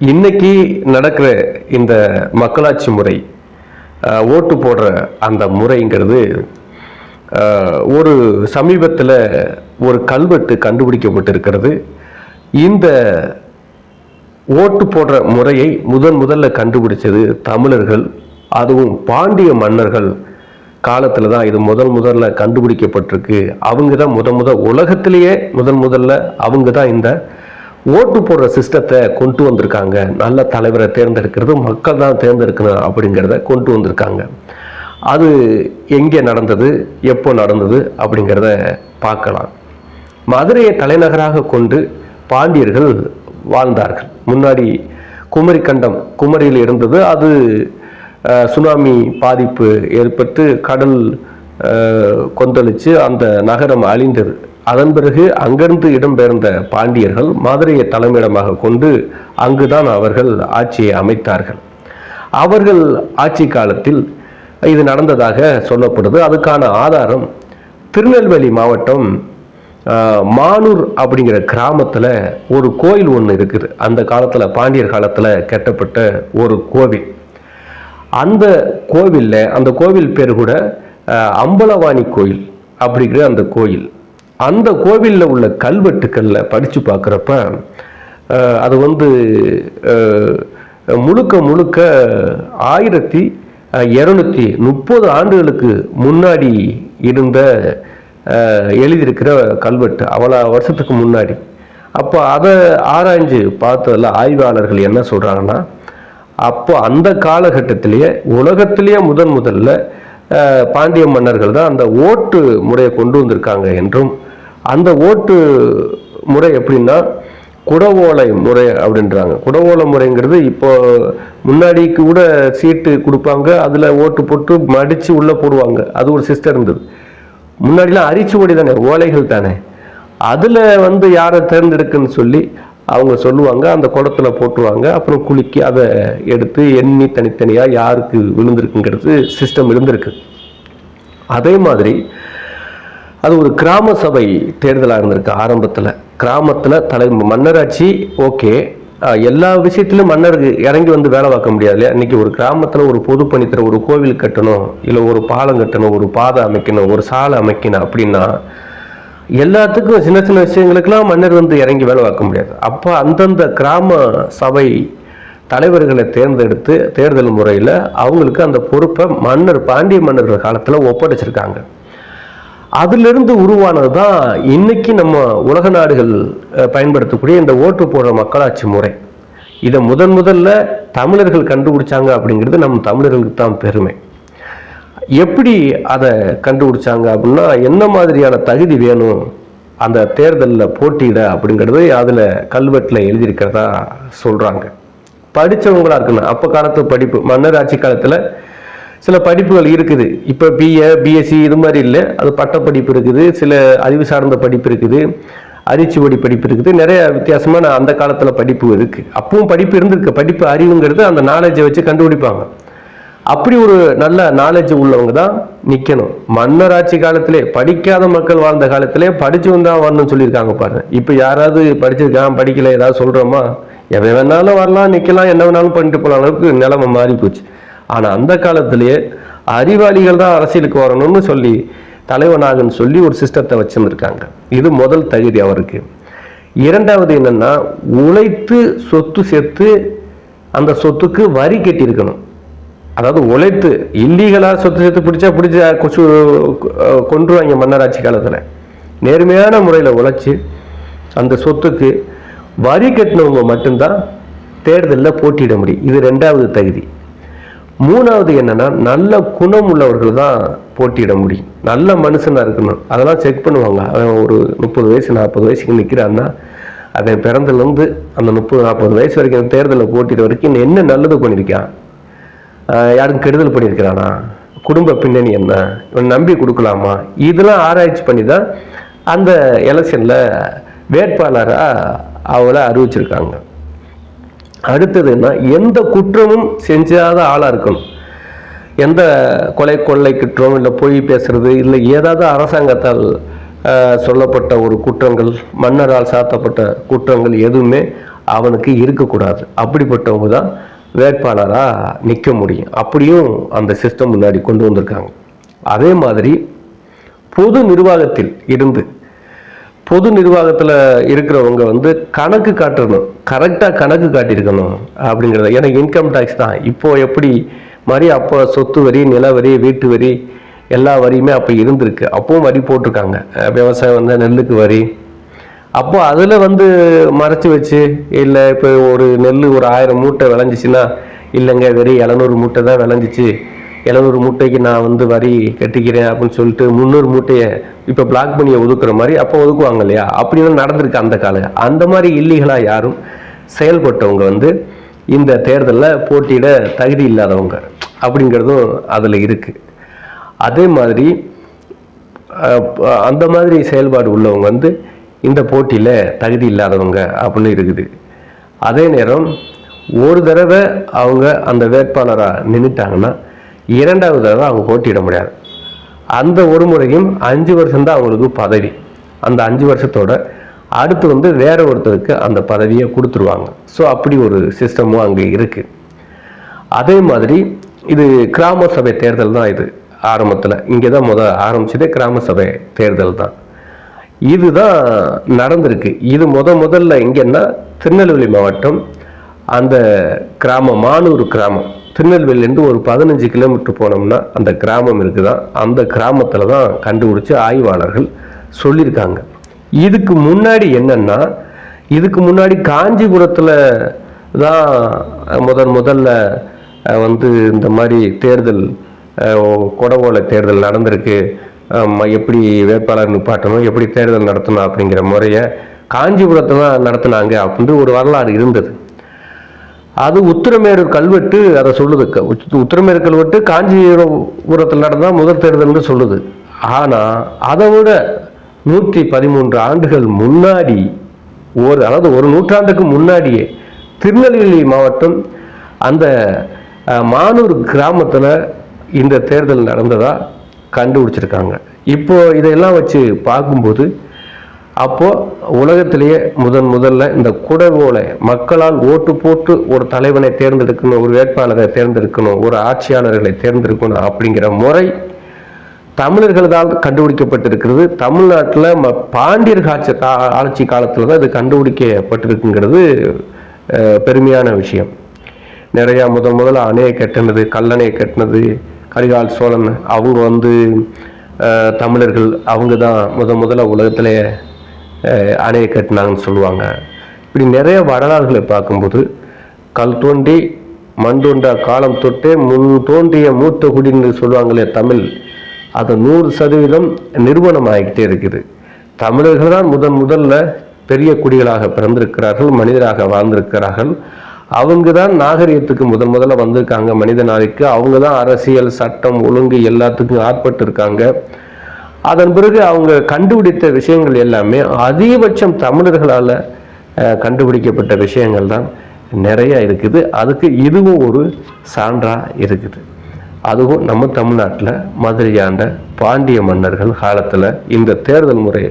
இன்னைக்கு நடக்கிற இந்த மக்களாட்சி முறை, ஓட்டு போடுற அந்த முறைங்கிறது ஒரு சமீபத்தில் ஒரு கல்வெட்டு கண்டுபிடிக்கப்பட்டிருக்கிறது. இந்த ஓட்டு போடுற முறையை முதல்ல கண்டுபிடிச்சது தமிழர்கள், அதுவும் பாண்டிய மன்னர்கள் காலத்தில் தான் இது முதல்ல கண்டுபிடிக்கப்பட்டிருக்கு. அவங்க தான் உலகத்திலேயே முதல்ல அவங்க தான் இந்த ஓட்டு போடுற சிஸ்டத்தை கொண்டு வந்திருக்காங்க. நல்ல தலைவரை தேர்ந்தெடுக்கிறது மக்கள் தான் தேர்ந்தெடுக்கணும் அப்படிங்கிறத கொண்டு வந்திருக்காங்க. அது எங்கே நடந்தது, எப்போ நடந்தது அப்படிங்கிறத பார்க்கலாம். மதுரையை தலைநகராக கொண்டு பாண்டியர்கள் வாழ்ந்தார்கள். முன்னாடி குமரி கண்டம், குமரியில் இருந்தது. அது சுனாமி பாதிப்பு ஏற்பட்டு கடல் கொந்தளித்து அந்த நகரம் அழிந்தது. அதன் பிறகு அங்கிருந்து இடம்பெயர்ந்த பாண்டியர்கள் மதுரையை தலைமையிடமாக கொண்டு அங்குதான் அவர்கள் ஆட்சியை அமைத்தார்கள். அவர்கள் ஆட்சி காலத்தில் இது நடந்ததாக சொல்லப்படுது. அதுக்கான ஆதாரம் திருநெல்வேலி மாவட்டம் மானூர் அப்படிங்கிற கிராமத்தில் ஒரு கோயில் ஒன்று இருக்குது. அந்த காலத்தில் பாண்டியர் காலத்தில் கட்டப்பட்ட ஒரு கோவில். அந்த கோவிலில், அந்த கோவில் பேர் கூட அம்பலவாணி கோயில் அப்படிங்கிற அந்த கோயில். அந்த கோவிலில் உள்ள கல்வெட்டுக்களில் படித்து பார்க்குறப்ப அது முழுக்க 1230 ஆண்டுகளுக்கு முன்னாடி இருந்த எழுதியிருக்கிற கல்வெட்டு, அவ்வளோ வருஷத்துக்கு முன்னாடி. அப்போ அதை ஆராய்ஞ்சு பார்த்ததில் ஆய்வாளர்கள் என்ன சொல்கிறாங்கன்னா, அப்போ அந்த காலகட்டத்திலேயே உலகத்திலேயே முதல்ல பாண்டிய மன்னர்கள் தான் அந்த ஓட்டு முறையை கொண்டு வந்திருக்காங்க என்றும், அந்த ஓட்டு முறை எப்படின்னா குடவோலை முறை அப்படின்றாங்க. குடவோலை முறைங்கிறது இப்போ முன்னாடி கூட சீட்டு கொடுப்பாங்க, அதில் ஓட்டு போட்டு மடித்து உள்ளே போடுவாங்க. அது ஒரு சிஸ்டம் இருந்தது. முன்னாடிலாம் அரிச்சு ஓடி தானே, ஓலைகள் தானே. அதில் யாரை தேர்ந்தெடுக்குன்னு சொல்லி அவங்க சொல்லுவாங்க. அந்த குடத்தில் போட்டுருவாங்க. அப்புறம் குலுக்கி அதை எடுத்து எண்ணி தனித்தனியாக யாருக்கு விழுந்திருக்குங்கிறது சிஸ்டம் இருந்திருக்கு. அதே மாதிரி அது ஒரு கிராம சபை தேர்தலாக இருந்திருக்கு. ஆரம்பத்தில் கிராமத்தில் மன்னராட்சி ஓகே, எல்லா விஷயத்திலும் மன்னருக்கு இறங்கி வேலை பார்க்க முடியாது இல்லையா. இன்றைக்கி ஒரு கிராமத்தில் ஒரு பொதுப்பணித்துறை, ஒரு கோவில் கட்டணும், இல்லை ஒரு பாலம் கட்டணும், ஒரு பாதை அமைக்கணும், ஒரு சாலை அமைக்கணும் அப்படின்னா எல்லாத்துக்கும் சின்ன விஷயங்களுக்கெல்லாம் மன்னர் இறங்கி வேலை பார்க்க முடியாது. அப்போ அந்தந்த கிராம சபை தலைவர்களை தேர்ந்தெடுத்து தேர்தல் முறையில் அவங்களுக்கு அந்த பொறுப்பை பாண்டிய மன்னர்கள் காலத்தில் ஒப்படைச்சிருக்காங்க. அதிலிருந்து உருவானது தான் இன்னைக்கு நம்ம உலக நாடுகள் பயன்படுத்தக்கூடிய இந்த ஓட்டு போடுற மக்களாட்சி முறை. இதை முதல்ல தமிழர்கள் கண்டுபிடிச்சாங்க அப்படிங்கிறது நம்ம தமிழர்களுக்கு தான் பெருமை. எப்படி அதை கண்டுபிடிச்சாங்க அப்படின்னா, என்ன மாதிரியான தகுதி வேணும் அந்த தேர்தலில் போட்டியிட அப்படிங்கிறது அதில் கல்வெட்டில் எழுதியிருக்கிறதா சொல்கிறாங்க. படித்தவங்களா இருக்கணும். அப்போ காலத்து படிப்பு, மன்னர் ஆட்சி காலத்தில் சில படிப்புகள் இருக்குது. இப்போ பிஎஸ்சி இது மாதிரி இல்லை, அது பட்டப்படிப்பு இருக்குது, சில அறிவு சார்ந்த படிப்பு இருக்குது, அரிச்சுவடி படிப்பு இருக்குது, நிறைய வித்தியாசமான அந்த காலத்தில் படிப்பு இருக்குது. அப்பவும் படிப்பு இருந்திருக்கு. படிப்பு அறிவுங்கிறது அந்த நாலேஜை வச்சு கண்டுபிடிப்பாங்க. அப்படி ஒரு நல்ல நாலேஜ் உள்ளவங்க தான் நிற்கணும். மன்னர் ஆட்சி காலத்திலே படிக்காத மக்கள் வாழ்ந்த காலத்திலே படிச்சு தான் வரணும்னு சொல்லியிருக்காங்க பாருங்க. இப்போ யாராவது படிச்சிருக்கான் படிக்கல ஏதாவது சொல்கிறோமா, எவன் வேணாலும் வரலாம், நிற்கலாம், என்ன வேணாலும் பண்ணிட்டு போகலாம் அளவுக்கு நிலைமை மாறி போச்சு. ஆனால் அந்த காலத்திலேயே அறிவாளிகள் தான் அரசியலுக்கு வரணும்னு சொல்லி தலைவனாகன்னு சொல்லி ஒரு சிஸ்டத்தை வச்சுருந்துருக்காங்க. இது முதல் தகுதி அவருக்கு. இரண்டாவது என்னன்னா, உழைத்து சொத்து சேர்த்து அந்த சொத்துக்கு வரி கட்டியிருக்கணும். அதாவது உழைத்து இல்லீகலாக சொத்து சேர்த்து பிடிச்சா கொண்டுருவாங்க. மன்னராட்சி காலத்தில் நேர்மையான முறையில் உழைச்சி அந்த சொத்துக்கு வரி கட்டினவங்க மட்டும்தான் தேர்தலில் போட்டியிட முடியும். இது ரெண்டாவது தகுதி. மூணாவது என்னன்னா, நல்ல குணம் உள்ளவர்கள் தான் போட்டியிட முடியும். நல்ல மனுஷனாக இருக்கணும். அதெல்லாம் செக் பண்ணுவாங்க. அவன் ஒரு 30 வயசு 40 வயசுக்கு நிற்கிறான்னா, அவன் பிறந்தலேருந்து அந்த 30-40 வயசு வரைக்கும் தேர்தலில் போட்டியிட வரைக்கும் என்ன நல்லது பண்ணியிருக்கான், யாருக்கும் கெடுதல் பண்ணியிருக்கிறானா, குடும்ப பின்னணி என்ன, இவன் நம்பி கொடுக்கலாமா, இதெல்லாம் ஆராய்ச்சி பண்ணி தான் அந்த எலெக்ஷனில் வேட்பாளராக அவளை அறிவிச்சிருக்காங்க. அடுத்ததுன்னா, எந்த குற்றமும் செஞ்சாத ஆளாக இருக்கணும். எந்த கொள்ளை குற்றம், இல்லை பொய் பேசுறது, இல்லை ஏதாவது அரசாங்கத்தால் சொல்லப்பட்ட ஒரு குற்றங்கள், மன்னரால் சாத்தப்பட்ட குற்றங்கள் எதுவுமே அவனுக்கு இருக்கக்கூடாது. அப்படிப்பட்டவங்க தான் வேட்பாளராக நிற்க முடியும். அப்படியும் அந்த சிஸ்டம் முன்னாடி கொண்டு வந்திருக்காங்க. அதே மாதிரி பொது நிர்வாகத்தில் இருந்து பொது நிர்வாகத்தில் இருக்கிறவங்க வந்து கணக்கு காட்டணும், கரெக்டாக கணக்கு காட்டியிருக்கணும் அப்படிங்கிறத. ஏன்னா இன்கம் டேக்ஸ் தான் இப்போ எப்படி மாதிரி அப்போ சொத்து வரி, நில வரி, வீட்டு வரி எல்லா வரியுமே அப்போ இருந்திருக்கு. அப்பவும் வரி போட்டிருக்காங்க. விவசாயம் வந்து நெல்லுக்கு வரி. அப்போ அதில் வந்து மறைச்சி வச்சு, இல்லை இப்போ ஒரு நெல் ஒரு 1000 மூட்டை விளைஞ்சிச்சின்னா, இல்லைங்க வெறும் 700 மூட்டை தான் விளைஞ்சிச்சு, 700 மூட்டைக்கு நான் வந்து வரி கட்டிக்கிறேன் அப்படின்னு சொல்லிட்டு 300 மூட்டையை இப்போ பிளாக் பண்ணியை ஒதுக்குற மாதிரி அப்போ ஒதுக்குவாங்க இல்லையா? அப்படின்னு நடந்திருக்கு அந்த காலம். அந்த மாதிரி இல்லீகலாக யாரும் செயல்பட்டவங்க வந்து இந்த தேர்தலில் போட்டியிட தகுதி இல்லாதவங்க அப்படிங்கிறதும் அதில் இருக்குது. அதே மாதிரி அந்த மாதிரி செயல்பாடு உள்ளவங்க வந்து இந்த போட்டியில் தகுதி இல்லாதவங்க அப்படின்னு இருக்குது. அதே நேரம் ஒரு தடவை அவங்க அந்த வேட்பாளராக நின்றுட்டாங்கன்னா 2வது தடவை அவங்க போட்டியிட முடியாது. அந்த ஒரு முறையும் 5 வருஷம்தான் அவங்களுக்கு பதவி. அந்த 5 வருஷத்தோட அடுத்து வந்து வேற ஒருத்தருக்கு அந்த பதவியை கொடுத்துருவாங்க. ஸோ அப்படி ஒரு சிஸ்டமும் அங்கே இருக்குது. அதே மாதிரி இது கிராம சபை தேர்தல் தான். இது ஆரம்பத்தில் இங்கே தான் ஆரம்பிச்சதே கிராம சபை தேர்தல் தான். இதுதான் நடந்திருக்கு. இது முதல்ல எங்கன்னா திருநெல்வேலி மாவட்டம், அந்த கிராமம் மானூர் கிராமம், திருநெல்வேலியிலேருந்து ஒரு 15 கிலோமீட்டர் போனோம்னா அந்த கிராமம் இருக்குதான். அந்த கிராமத்தில் தான் கண்டுபிடிச்சி ஆய்வாளர்கள் சொல்லியிருக்காங்க. இதுக்கு முன்னாடி என்னன்னா, இதுக்கு முன்னாடி காஞ்சிபுரத்தில் தான் முதல்ல வந்து இந்த மாதிரி தேர்தல், கொடவோலை தேர்தல் நடந்திருக்கு. எப்படி வேட்பாளர் நிப்பாட்டணும், எப்படி தேர்தல் நடத்தணும் அப்படிங்கிற முறையை காஞ்சிபுரத்தை தான் நடத்தினாங்க அப்படின்ற ஒரு வரலாறு இருந்தது. அது உத்திரமேரூர் கல்வெட்டு அதை சொல்லுது. உத்திரமேரூர் கல்வெட்டு காஞ்சிபுரத்தில் நடந்தால் முதல் தேர்தல்னு சொல்லுது. ஆனால் அதை விட 113 ஆண்டுகள் முன்னாடி, அதாவது ஒரு நூற்றாண்டுக்கு முன்னாடியே திருநெல்வேலி மாவட்டம் அந்த மானூர் கிராமத்தில் இந்த தேர்தல் நடந்ததா கண்டுபிடிச்சிருக்காங்க. இப்போ இதையெல்லாம் வச்சு பார்க்கும்போது அப்போ உலகத்திலேயே முதல்ல இந்த குடவோலை மக்களால் ஓட்டு போட்டு ஒரு தலைவனை தேர்ந்தெடுக்கணும், ஒரு வேட்பாளரை தேர்ந்தெடுக்கணும், ஒரு ஆட்சியாளர்களை தேர்ந்தெடுக்கணும் அப்படிங்கிற முறை தமிழர்களால் கண்டுபிடிக்கப்பட்டிருக்கிறது. தமிழ்நாட்டில் பாண்டியர் ஆட்சி காலத்தில் தான் இது கண்டுபிடிக்கப்பட்டிருக்குங்கிறது பெருமையான விஷயம். நிறையா முதல்ல அணையை கட்டினது, கல்லணையை கட்டினது கரிகால் சோழன். அவங்க வந்து தமிழர்கள், அவங்க தான் முதல்ல உலகத்திலே அணையை கட்டினாங்கன்னு சொல்லுவாங்க. இப்படி நிறைய வரலாறுகளை பார்க்கும்போது கல் தோண்டி மண் தோண்டா காலம் தொட்டே முன் தோன்றிய மூத்த குடின்னு சொல்லுவாங்களே தமிழ், அது 100% நிறுவனம் ஆகிக்கிட்டே இருக்குது. தமிழர்கள் தான் முதல்ல பெரிய குடிகளாக பிறந்திருக்கிறார்கள், மனிதராக வாழ்ந்திருக்கிறார்கள். அவங்க தான் நாகரிகத்துக்கு முதல்ல வந்திருக்காங்க, மனித நாளைக்கு. அவங்க தான் அரசியல், சட்டம், ஒழுங்கு எல்லாத்துக்கும் ஆட்பட்டு இருக்காங்க. அதன் பிறகு அவங்க கண்டுபிடித்த விஷயங்கள் எல்லாமே அதிகபட்சம் தமிழர்களால் கண்டுபிடிக்கப்பட்ட விஷயங்கள் தான் நிறைய இருக்குது. அதுக்கு இதுவும் ஒரு சான்றாக இருக்குது. அதுவும் நம்ம தமிழ்நாட்டில் மதுரையாண்ட பாண்டிய மன்னர்கள் காலத்தில் இந்த தேர்தல் முறை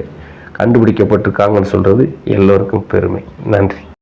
கண்டுபிடிக்கப்பட்டிருக்காங்கன்னு சொல்கிறது எல்லோருக்கும் பெருமை. நன்றி.